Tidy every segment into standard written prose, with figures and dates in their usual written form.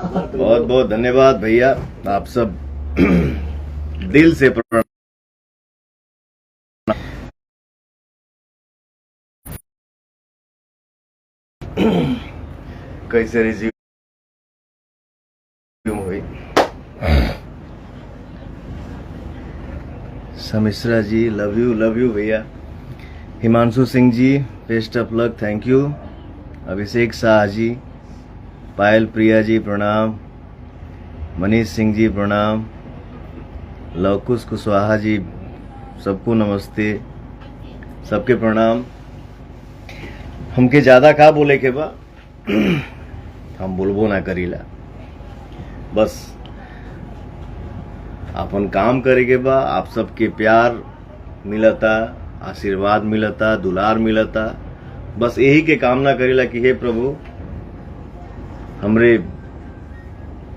बहुत बहुत धन्यवाद भैया, आप सब दिल से प्रणाम। कैसे रिज्यूम हुई? समिश्रा जी लव यू भैया। Himanshu Singh ji best of luck, thank you. Abhishek Shah ji, Payal Priya ji प्रणाम, मनीष सिंह जी प्रणाम, लवकुश कुशवाहा जी सबको नमस्ते, सबके प्रणाम। हमके ज्यादा का बोले के बा हम बोलबो ना करीला, बस अपन काम करे के बा। आप सबके प्यार मिलता, आशीर्वाद मिलता, दुलार मिलता, बस यही के कामना करेला कि हे प्रभु हमरे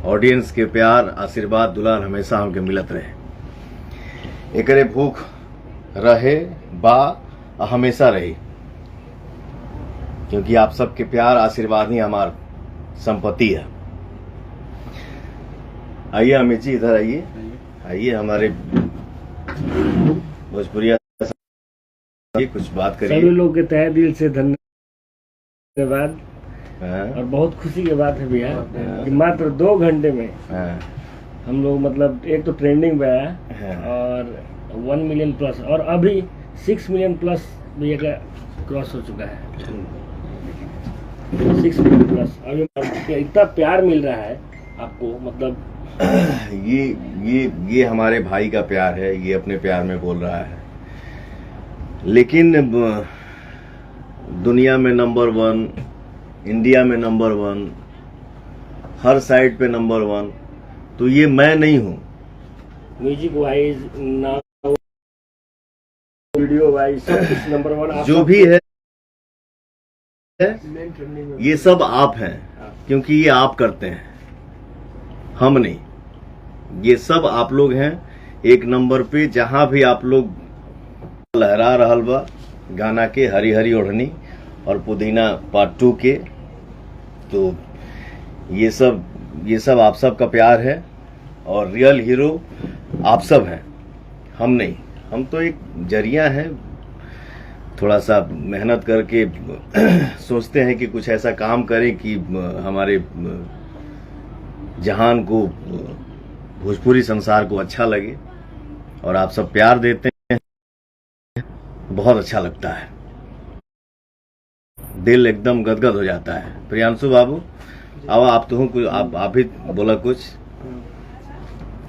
ऑडियंस के प्यार, आशीर्वाद, दुलार हमेशा हमके मिलत रहे। एकरे भूख रहे बा हमेशा रही, क्योंकि आप सबके प्यार आशीर्वाद ही हमार संपत्ति है। आइए अमित जी, इधर आइए, आइए हमारे भोजपुरिया कुछ बात करिए। सभी लोग के तहे दिल से धन्यवाद। और बहुत खुशी की बात है भैया कि मात्र 2 घंटे में हम लोग मतलब एक तो ट्रेंडिंग पे आया और 1 मिलियन प्लस, और अभी 6 मिलियन प्लस भैया का क्रॉस हो चुका है। 6 मिलियन प्लस अभी इतना प्यार मिल रहा है आपको, मतलब ये हमारे भाई का प्यार है, ये अपने प्यार में बोल रहा है। लेकिन दुनिया में नंबर 1, इंडिया में नंबर 1, हर साइड पे नंबर 1, तो ये मैं नहीं हूँ। म्यूजिक वाइज, वीडियो वाइज, सब कुछ नंबर 1 जो भी है ये सब आप हैं, क्योंकि ये आप करते हैं, हम नहीं। ये सब आप लोग हैं एक नंबर पे। जहां भी आप लोग लहरा रहल बा गाना के हरी हरी ओढ़नी और पुदीना पार्ट 2 के, तो ये सब आप सब का प्यार है और रियल हीरो आप सब हैं, हम नहीं। हम तो एक जरिया है, थोड़ा सा मेहनत करके सोचते हैं कि कुछ ऐसा काम करें कि हमारे जहान को, भोजपुरी संसार को अच्छा लगे, और आप सब प्यार देते हैं, बहुत अच्छा लगता है, दिल एकदम गदगद हो जाता है। प्रियांशु बाबू अब आप तो कुछ आप भी बोला कुछ,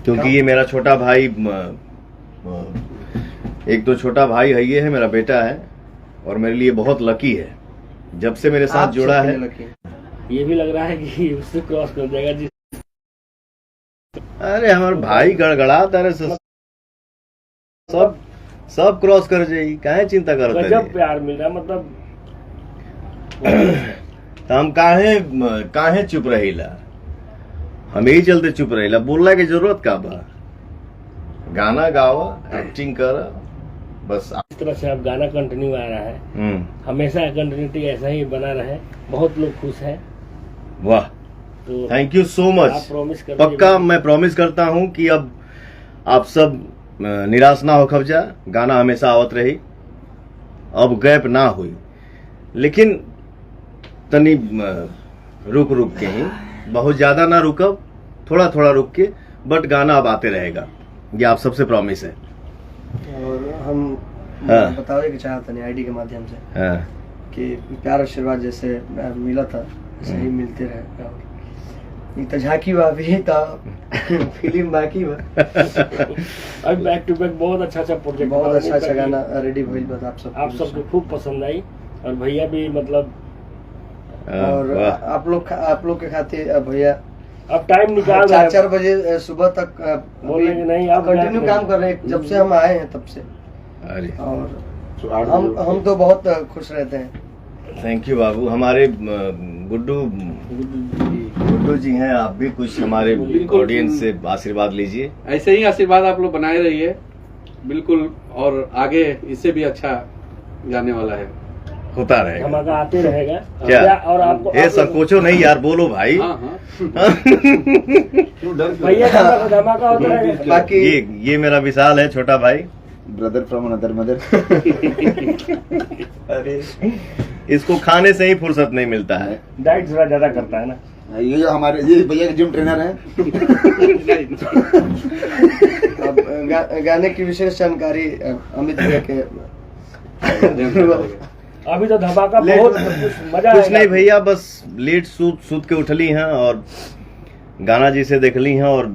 क्योंकि ये मेरा छोटा भाई, एक तो छोटा भाई है, ये है मेरा बेटा है और मेरे लिए बहुत लकी है जब से मेरे साथ जुड़ा है। ये भी लग रहा है कि उससे क्रॉस कर जाएगा जी। अरे हमारे भाई गड़गड़ा तारे से सब क्रॉस कर जाएगी, काहे चिंता करते हैं? गजब प्यार मिल रहा है, मतलब तो हम काहे चुप रहीला, हम यही चलते चुप रहीला। बोलना की जरूरत का बा, गाना गावा, एक्टिंग कर, बस इस तरह से अब गाना कंटिन्यू आ रहा है, हमेशा कंटिन्यूटी ऐसा ही बना रहे, बहुत लोग खुश हैं। वाह, तो थैंक यू सो मच। पक्का मैं प्रॉमिस करता हूं कि अब आप सब निराश ना हो खबजा, गाना हमेशा आवत रही, अब गैप ना हुई, लेकिन तनी रुक के ही, बहुत ज्यादा ना रुकब, थोड़ा थोड़ा रुक के, बट गाना अब आते रहेगा, ये आप सबसे प्रॉमिस है। और हम बतावे के चाहते हैं आईडी के माध्यम से कि प्यार आशीर्वाद जैसे मिला था वैसे ही मिलते रहे। और ये तो झांकी बा भी था, फिल्म बाकी बा, अब बैक टू बैक बहुत अच्छा प्रोजेक्ट, बहुत अच्छा गाना रेडी भइल बा। आप सबको खूब पसंद आई, और भैया भी मतलब, और आप लोग के खातिर भैया अब टाइम निकाल 4 बजे सुबह तक बोलेंगे नहीं, आप कंटिन्यू काम कर रहे हैं जब से हम आए हैं तब से। और हम तो बहुत खुश रहते हैं। थैंक यू बाबू। हमारे गुड्डू जी हैं, आप भी कुछ हमारे ऑडियंस से आशीर्वाद लीजिए। ऐसे ही आशीर्वाद आप लोग बनाए रहिए, बिल्कुल, और आगे इससे भी अच्छा जाने वाला है। होता रहेगा। धमाका आते रहेगा। क्या और आपको ये संकोचो नहीं यार, बोलो भाई। हाँ हाँ भैया धमाका होता रहेगा। बाकी ये मेरा विशाल है, छोटा भाई, ब्रदर फ्रॉम अनदर मदर। अरे इसको खाने से ही फुर्सत नहीं मिलता है। डाइट थोड़ा ज्यादा करता है ना। ये जो हमारे ये भैया जिम ट्रेनर है। अब गाने की विशेष जानकारी अमित भैया के अभी तो धमाका लेट बहुत मजा कुछ आएगा। नहीं भैया, बस लेट सूत के उठली हैं और गाना जी से देखली हैं और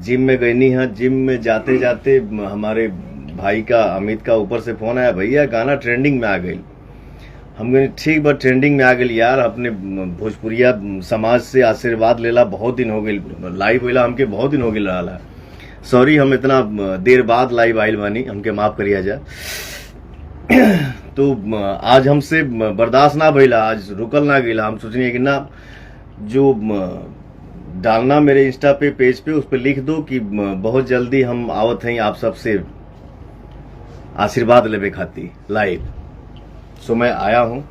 जिम में गईनी हैं। जिम में जाते जाते हमारे भाई का, अमित का ऊपर से फोन आया, भैया गाना ट्रेंडिंग में आ गई। हम कहे ठीक बा, ट्रेंडिंग में आ गई यार। अपने भोजपुरिया समाज से आशीर्वाद लेला बहुत दिन हो गई, लाइव होला हमके बहुत दिन हो गई रहा। सॉरी हम इतना देर बाद लाइव आइल बानी, हमके माफ करिया जा। तो आज हमसे बर्दाश्त ना भइला, आज रुकल ना गईला। हम सोचनी कि ना, जो डालना मेरे इंस्टा पे पेज पे उस पर लिख दो कि बहुत जल्दी हम आवत हैं आप सबसे आशीर्वाद लेवे खाती लाइव। सो मैं आया हूं,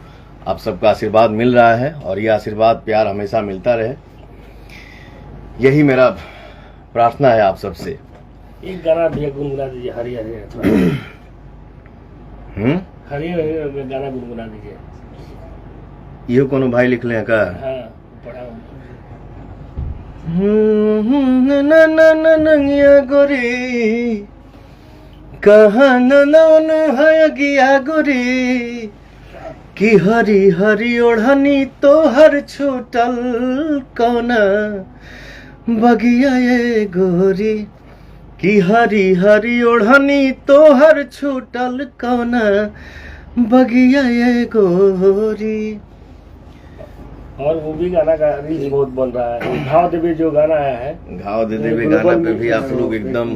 आप सबका आशीर्वाद मिल रहा है और ये आशीर्वाद प्यार हमेशा मिलता रहे, यही मेरा प्रार्थना है आप सबसे। एक गाना भी गुनगुना दीजिए, हरी हरी थोड़ा हरी हरी गाना गुनगुना दीजिए। यो कोनो भाई लिख ले का? हाँ पढ़ा नंगिया गोरी कहाँ नन है गिया गोरी कि हरी हरी ओढ़नी तो हर छूटल कौना बगिया ये गोरी कि हरी हरी ओढ़नी तो हर छूटल कौना बगिया ये गोरी। और वो भी गाना का रील बहुत बन रहा है। घाव देवी जो गाना आया है, घाव दे देवे गाना पे भी आप लोग एकदम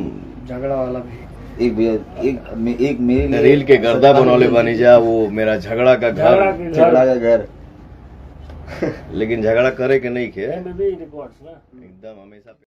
झगड़ा वाला भी एक भैया एक मेरे लिए रील के गर्दा बनौले बनी जा, वो मेरा झगड़ा का झगड़ा घर। के झगड़ा घर का घर। लेकिन झगड़ा करे के नहीं खे में भी रिकॉर्ड्स ना। एकदम हमेशा।